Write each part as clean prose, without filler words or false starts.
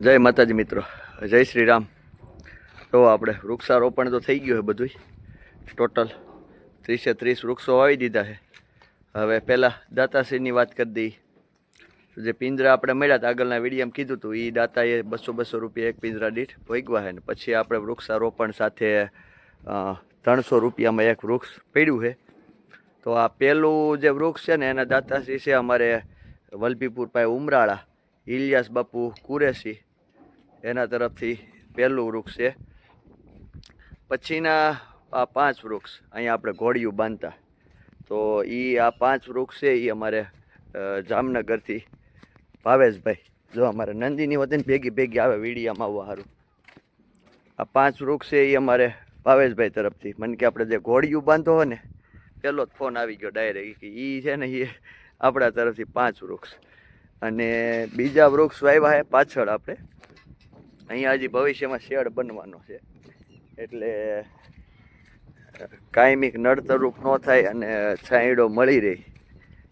જય માતાજી મિત્રો, જય શ્રી રામ. તો આપણે વૃક્ષારોપણ તો થઈ ગયું છે બધું. ટોટલ 30 વૃક્ષો વાવી દીધા છે. હવે પહેલાં દાતાશ્રીની વાત કરી દઈએ. જે પિંજરા આપણે મળ્યા હતા આગળના વિડીયોમાં કીધું હતું, એ દાતાએ 200 રૂપિયા એક પિંજરા દીઠ ભોગવા છે. ને પછી આપણે વૃક્ષારોપણ સાથે 300 રૂપિયામાં એક વૃક્ષ પડ્યું છે. તો આ પહેલું જે વૃક્ષ છે ને એના દાતાશ્રી છે અમારે વલભીપુર પાસે ઉમરાળા ઇલિયાસ બાપુ કુરેશી, એના તરફથી પહેલું વૃક્ષ છે. પછીના આ 5 વૃક્ષ અહીંયા આપણે ઘોડિયું બાંધતા, તો એ આ 5 વૃક્ષ છે એ અમારે જામનગરથી ભાવેશભાઈ, જો અમારે નંદીની વતન ભેગી આવે વિડીયામાં આવવા સારું. આ 5 વૃક્ષ છે એ અમારે ભાવેશભાઈ તરફથી. મને કે આપણે જે ઘોડિયું બાંધો હોય ને, પહેલો જ ફોન આવી ગયો ડાયરેક્ટ કે એ છે ને એ આપણા તરફથી 5 વૃક્ષ. અને બીજા વૃક્ષ વાવ્યા છે પાછળ આપણે. અહીંયા હજી ભવિષ્યમાં શેડ બનવાનો છે, એટલે કાયમિક નડતરરૂપ ન થાય અને છાંયડો મળી રહે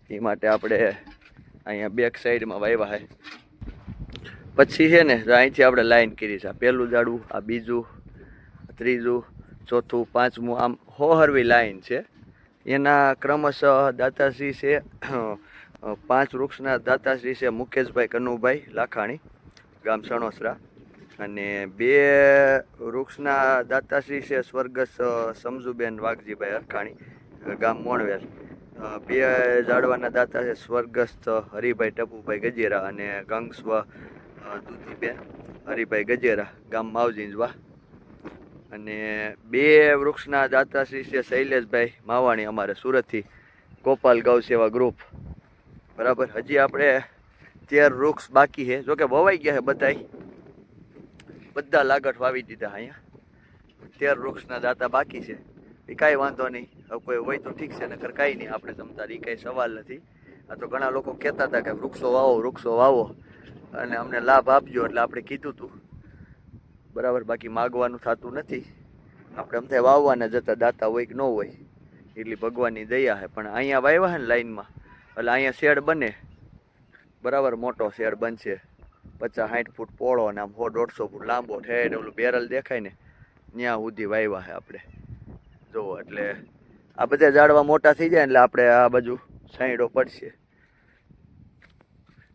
એ માટે આપણે અહીંયા બેક સાઈડમાં વાવ્યા છે. પછી છે ને અહીંથી આપણે લાઈન કરી છે. પહેલું ઝાડવું, આ બીજું, ત્રીજું, ચોથું, પાંચમું, આમ હોહરવી લાઈન છે. એના ક્રમશઃ દાતાશ્રી છે 5 વૃક્ષના દાતાશ્રી છે મુકેશભાઈ કનુભાઈ લાખાણી, ગામ સણોસરા. અને 2 વૃક્ષના દાતાશ્રી છે સ્વર્ગસ્થ સમજુબેન વાઘજીભાઈ અરખાણી, ગામ મોણવેલ. 2 ઝાડવાના દાતા છે સ્વર્ગસ્થ હરિભાઈ ટપુભાઈ ગજેરા અને ગંગસ્વ દૂધીબેન હરિભાઈ ગજેરા, ગામ માવજીંજવા. અને 2 વૃક્ષના દાતાશ્રી છે શૈલેષભાઈ માવાણી, અમારે સુરતથી ગોપાલ ગૌ સેવા ગ્રુપ. બરાબર. હજી આપણે 13 વૃક્ષ બાકી છે. જોકે વવાઈ ગયા છે બધા લાગટ વાવી દીધા. અહીંયા 13 વૃક્ષના દાતા બાકી છે. એ કાંઈ વાંધો નહીં, હવે કોઈ હોય તો ઠીક છે, નકર કાંઈ નહીં. આપણે જમતા એ કાંઈ સવાલ નથી. આ તો ઘણા લોકો કહેતા હતા કે વૃક્ષો વાવો અને અમને લાભ આપજો, એટલે આપણે કીધું હતું. બરાબર. બાકી માગવાનું થતું નથી. આપણે એમ થાય વાવવાના જતા, દાતા હોય કે ન હોય એટલી ભગવાનની દયા છે. પણ અહીંયા વાવ્યા છે ને લાઈનમાં, એટલે અહીંયા શેડ બને. બરાબર. મોટો શેડ બનશે, 50-60 ફૂટ પોળો અને આમ 100-150 ફૂટ લાંબો. ઠેઠ ઓલું બેરલ દેખાય ને ત્યાં સુધી વાવ્યા છે આપણે. જુઓ, એટલે આ બધા ઝાડવા મોટા થઈ જાય એટલે આપણે આ બાજુ છાંયડો પડશે.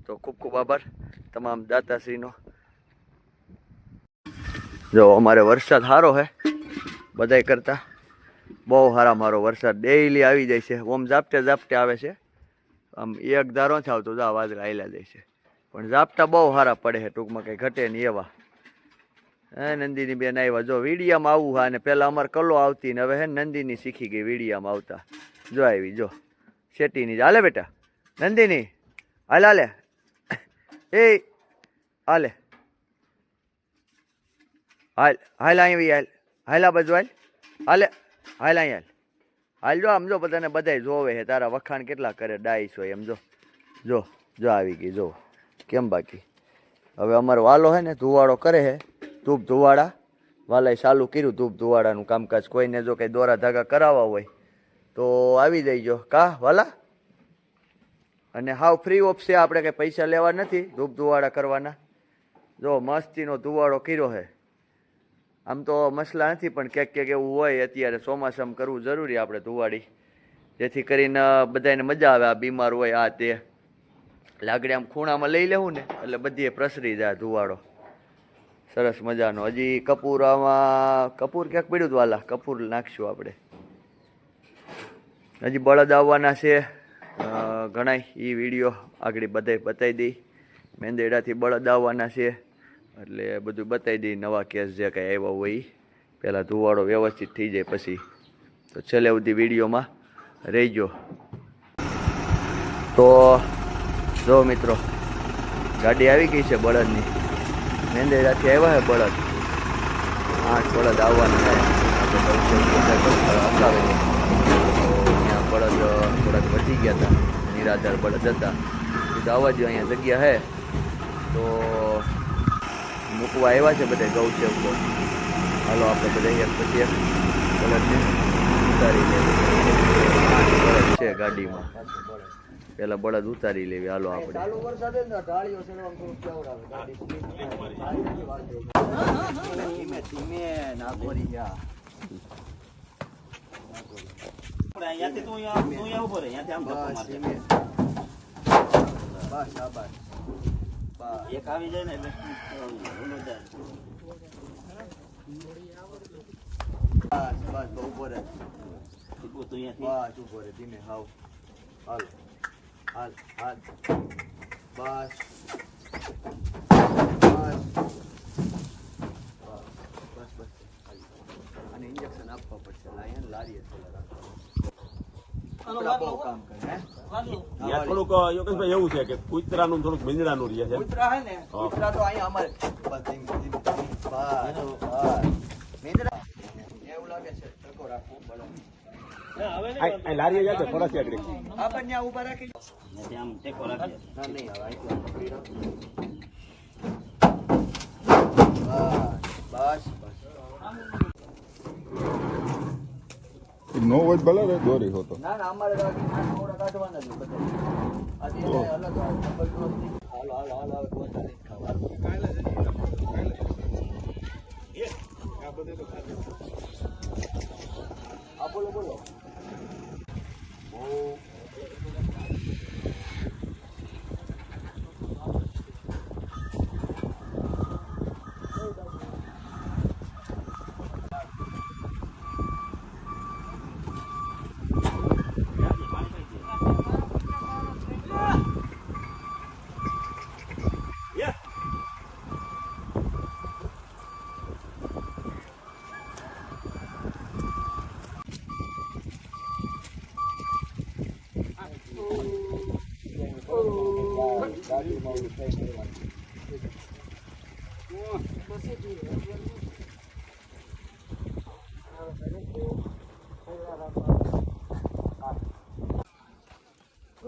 તો ખૂબ ખૂબ આભાર તમામ દાતાશ્રીનો. જો અમારે વરસાદ સારો છે બધાય કરતાં, બહુ સારા. મારો વરસાદ ડેઈલી આવી જાય છે. ઓમ ઝાપટે આવે છે, આમ એક ધારો નથી આવતો, જા વાદળા આવેલા જાય છે. પણ ઝાપટા બહુ સારા પડે છે, ટૂંકમાં કંઈ ઘટે નહીં એવા. નંદીની બેન આવ્યા. જો વિડીયામાં આવું. હા, ને પહેલાં અમારે કલો આવતી ને હવે હે નંદીની શીખી ગઈ વિડીયામાં આવતા. જો આવી, જો શેટીની. હાલે બેટા નંદીની, હાલે એ હાલે હાલ આવી, હાલ આ બાજુ હાલ અહીંયા હાલ. જો આમ જો બધાને બધાય જોવે છે, તારા વખાણ કેટલા કરે ડાઈસ હોય એમ. જો આવી ગઈ. જો કેમ બાકી. હવે અમારો વાલો છે ને ધુવાડો કરે છે, ધૂપ ધુવાડા. વાલાએ ચાલુ કર્યું ધૂપ ધુવાડાનું કામકાજ. કોઈને જો કંઈ દોરા ધાગા કરાવવા હોય તો આવી જઈજો કા વાલા. અને હાવ ફ્રી ઓફ છે, આપણે કંઈ પૈસા લેવા નથી ધૂપ ધુવાડા કરવાના. જો મસ્તીનો ધુવાડો કર્યો છે. આમ તો મસલા નથી, પણ ક્યાંક એવું હોય અત્યારે ચોમાસામાં કરવું જરૂરી આપણે ધુવાડી, જેથી કરીને બધાને મજા આવે. આ બીમાર હોય આ તે લાગડી આમ ખૂણામાં લઈ લેવું ને એટલે બધીએ પ્રસરી જાય ધુવાડો. સરસ મજાનો. હજી કપૂર, આમાં કપૂર ક્યાંક પડ્યું હતું, વાલા કપૂર નાખશું આપણે. હજી બળદ આવવાના છે ઘણા, એ વિડીયો આગળ બધાય બતાવી દઈ. મેંદેડાથી બળદ આવવાના છે એટલે બધું બતાવી દઈ. નવા કેસ જે કાંઈ આવ્યા હોય એ પહેલાં ધુવાડો વ્યવસ્થિત થઈ જાય પછી. તો છેલ્લે સુધી વિડીયોમાં રહીજો. તો જો મિત્રો, ગાડી આવી ગઈ છે બળદની. મેંદેડાથી આવ્યા છે બળદ. 8 બળદ આવવાના છે. અહીંયા બળદ થોડાક વધી ગયા હતા, નિરાધાર બળદ હતા. એ તો આવવા દો, અહીંયા જગ્યા છે તો મૂકવા આવ્યા છે બધા ગૌસેવકો. હાલો આપણે બધા એક પછી એક બળદને ઉતારી દઈએ. 8 બળદ છે ગાડીમાં. પેલા બળદ ઉતારી લેવી. હાલો આપણે ચાલુ વરસાદે ને ઢાળીઓ ચડવામાં થોડું કેવડાવે ગાડી ધીમે ધીમે નાખો રી જા અહીંયાથી તું અહીંયા ઉભો રહે, અહીંયાથી આમ ધક્કો મારજે. બસ શાબાશ બસ એક આવી જાય ને એટલે ઓલો જાય. બસ બસ ઉભો રહે ટીપુ તું અહીંયાથી બસ ઉભો રહે ધીમે હાવ હાલ હાલ હાલ બસ બસ બસ અને ઇન્જેક્શન આપવા પડશે લાયન લારીએ થોડા બહુ કામ કરે હે ત્યાં થોડુંક યોગેશભાઈ એવું છે કે કૂતરાનું થોડુંક મીંદડાનું રહે છે. કૂતરા હે ને કૂતરા તો અહીંયા અમારે બસ ધીમે ધીમે બસ મીંદડા એવું લાગે છે ટકો રાખવું બળો આ લારીએ જાય છે ફરસ આગળ. આપણને ત્યાં ઊભા રાખી અહીંયાથી આમ ટેકો રાખજે. ના નહીં હવે અહીંથી આમ પકડી રાખો. બસ બસ નો હોય ભલે રે દોરી હોતો ના ના અમારે થોડા કાઢવાના જ બધા આજે અલગ આવે હાલો હાલો હાલો હવે ગોતા નહીં ખાવા આ બોલો બોલો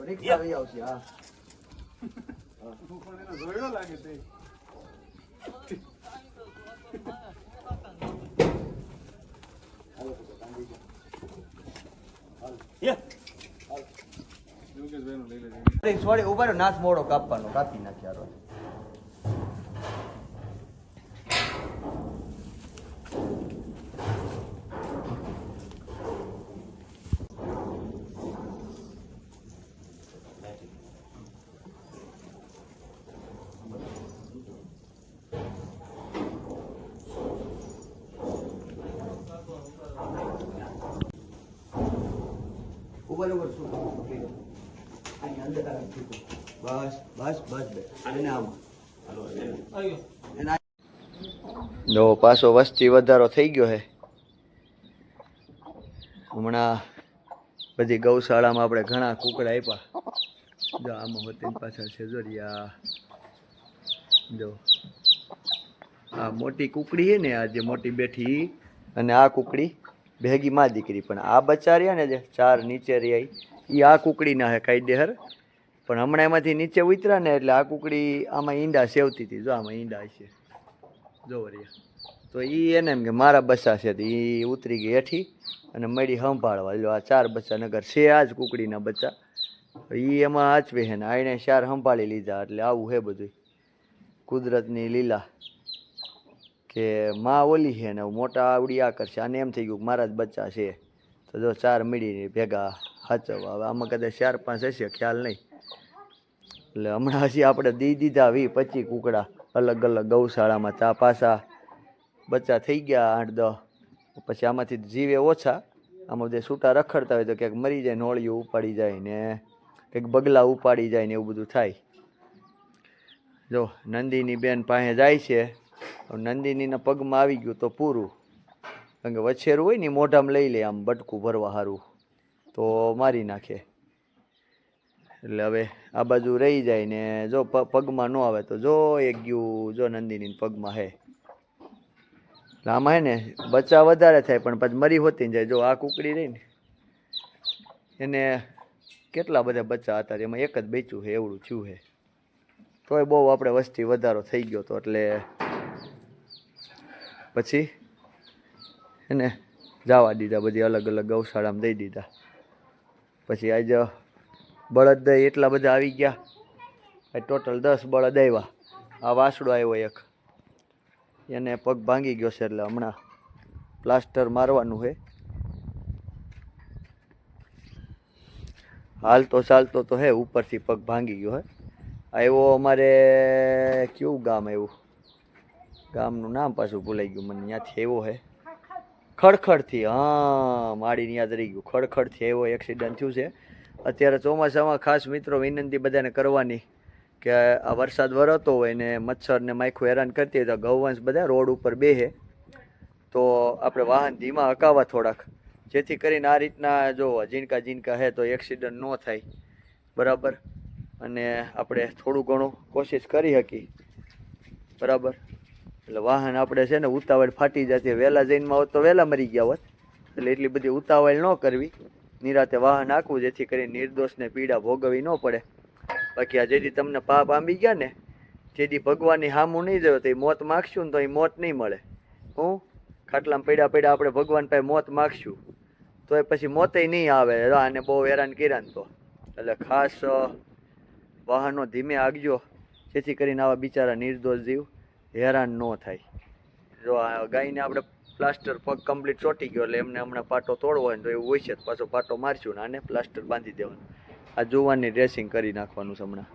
રિક્ષા આવી આવશે હા સોરી ઉભા રહ્યો નાથ મોડો કાપવાનો કાપી નાખ્યા ઉપર ઉપર શું અહીં અંદર બસ બસ બસ બે એને આમાં જો પાછો વસ્તી વધારો થઈ ગયો છે. હમણાં બધી ગૌશાળામાં આપણે ઘણા કૂકડા આપ્યા. જો આમાં વતન પાછળ છે જોરિયા જો આ મોટી કુકડી છે ને આ જે મોટી બેઠી અને આ કુકડી ભેગી માં દીકરી. પણ આ બચ્ચા રહ્યા ને જે ચાર નીચે રહ્યા એ આ કુકડી ના હે કાયદેસર. પણ હમણાં એમાંથી નીચે ઉતર્યા ને એટલે આ કુકડી આમાં ઈંડા સેવતી હતી. જો આમાં ઈંડા છે જો રહ્યા તો એ એને એમ કે મારા બચ્ચા છે તો એ ઉતરી ગઈ હેઠી અને મળી સંભાળવા. જો આ ચાર બચ્ચા નગર છે આ જ કુકડીના બચ્ચા એ એમાં હાચવે છે ને આને ચાર સંભાળી લીધા. એટલે આવું છે બધું કુદરતની લીલા કે માં ઓલી છે ને મોટા આવડી આ કરશે. આને એમ થઈ ગયું કે મારા જ બચ્ચા છે તો જો ચાર મળી ભેગા હાચવવા. હવે આમાં કદાચ 4-5 હશે ખ્યાલ નહીં. એટલે હમણાં હજી આપણે દીધા 20-25 કુકડા અલગ અલગ ગૌશાળામાં. ત્યાં પાછા બચ્ચા થઈ ગયા 8-10. પછી આમાંથી જીવે ઓછા. આમાં જે છૂટા રખડતા હોય તો ક્યાંક મરી જાય, નોળિયું ઉપાડી જાય ને કંઈક બગલા ઉપાડી જાય ને એવું બધું થાય. જો નંદીની બેન પાસે જાય છે. નંદિનીના પગમાં આવી ગયું તો પૂરું. કારણ કે વછેરું હોય ને મોઢામાં લઈ લે આમ બટકું ભરવા સારું તો મારી નાખે. એટલે હવે આ બાજુ રહી જાય ને જો પગમાં ન આવે તો જો એક ગયું જો નંદિની પગમાં હે. એટલે આમાં હે ને બચ્ચા વધારે થાય પણ પછી મરી હોતી જાય. જો આ કુકડી રહી ને એને કેટલા બધા બચ્ચા હતા એમાં એક જ બચ્યું છે એવડું થયું છે. તોય બહુ આપણે વસ્તી વધારો થઈ ગયો હતો એટલે પછી એને જવા દીધા. બધી અલગ અલગ ગૌશાળામાં દઈ દીધા. પછી આજે બળદ દહીં એટલા બધા આવી ગયા ટોટલ 10 બળદ આવ્યા. આ વાસડો આવ્યો એક, એને પગ ભાંગી ગયો છે એટલે હમણાં પ્લાસ્ટર મારવાનું છે. હાલતો ચાલતો તો હે, ઉપરથી પગ ભાંગી ગયો હે. આવ્યો અમારે કયું ગામ આવ્યું, ગામનું નામ પાછું ભૂલાઈ ગયું મને. ત્યાંથી આવ્યો હે ખડખડથી, હા માડીને યાદ રહી ગયું. ખડખડથી આવ્યો એક્સિડન્ટ થયું છે. અત્યારે ચોમાસામાં ખાસ મિત્રો વિનંતી બધાને કરવાની કે આ વરસાદ વરસતો હોય ને મચ્છર ને માખું હેરાન કરતી હોય તો ગૌવંશ બધા રોડ ઉપર બેસે તો આપણે વાહન ધીમા હકાવવા થોડાક, જેથી કરીને આ રીતના જો ઝીણકા હે તો એક્સિડન્ટ ન થાય, બરાબર. અને આપણે થોડું ઘણું કોશિશ કરી શકીએ, બરાબર. એટલે વાહન આપણે છે ને ઉતાવળ ફાટી જતી, વહેલા જઈનમાં હોત તો વહેલા મરી ગયા હોત. એટલે એટલી બધી ઉતાવળ ન કરવી, નિરાતે વાહન હાંકવું જેથી કરીને નિર્દોષને પીડા ભોગવવી ન પડે. બાકી આ જેથી તમને પાપ આંબી ગયા ને, જેથી ભગવાનની હામું નહીં જોયો તો એ મોત માગશું ને તો એ મોત નહીં મળે. હું ખાટલામાં પડ્યા આપણે ભગવાન પાસે મોત માગશું તો એ પછી મોતે નહીં આવે. આને બહુ હેરાન કર્યા ને તો એટલે ખાસ વાહનો ધીમે આગજો જેથી કરીને આવા બિચારા નિર્દોષ જીવ હેરાન ન થાય. જો આ ગાયને આપણે પ્લાસ્ટર પગ કમ્પ્લીટ ચોટી ગયો એટલે એમને હમણાં પાટો તોડવો હોય ને તો એવું હોય છે, પાછો પાટો મારશું ને આને પ્લાસ્ટર બાંધી દેવાનું. આ જુવાનની ડ્રેસિંગ કરી નાખવાનું છે હમણાં.